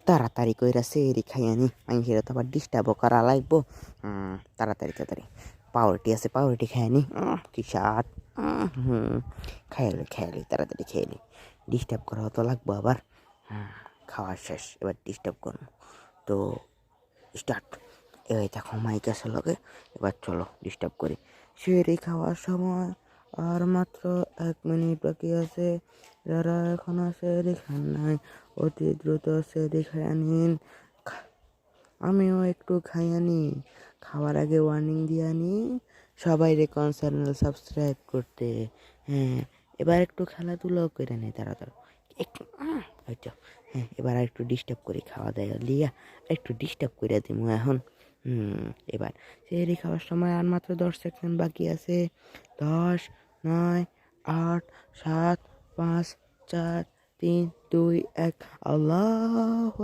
তাড়াতাড়ি কইরা সেহরি খাইয়া নি মানুষের তো আবার ডিস্টার্বও করা লাগবো। তাড়াতাড়ি পাউরুটি আছে পাউরুটি খাইয়া নি কি স্বাদ। খাইয়ালি তাড়াতাড়ি খেয়ালি ডিস্টার্ব করা তো লাগবো আবার। খাওয়া শেষ এবার ডিস্টার্ব করবো তো স্টার্ট। এই দেখো মাইক আছে লগে, এবার চলো ডিস্টার্ব করি। সেহরি খাওয়ার সময় আর মাত্র 1 মিনিট বাকি আছে। যারা এখনো সেহরি খান নাই অতি দ্রুত সেহরি খাইয়া নিন। আমিও একটু খাইয়া নি। খাওয়ার আগে ওয়ার্নিং দিয়া নি সবাই চ্যানেল সাবস্ক্রাইব করতে। এবার একটু খেলাধুলাও করে নেই তাড়াতাড়ি একটু হয়তো। এবার আর একটু ডিস্টার্ব করি খাওয়া দাওয়া লিয়া একটু ডিস্টার্ব করে দিমু এখন। এবার সেহরি খাওয়ার সময় আর মাত্র 10 সেকেন্ড বাকি আছে। 10, 9, 8, 7, 5, 4, 3, 2, 1 আল্লাহ।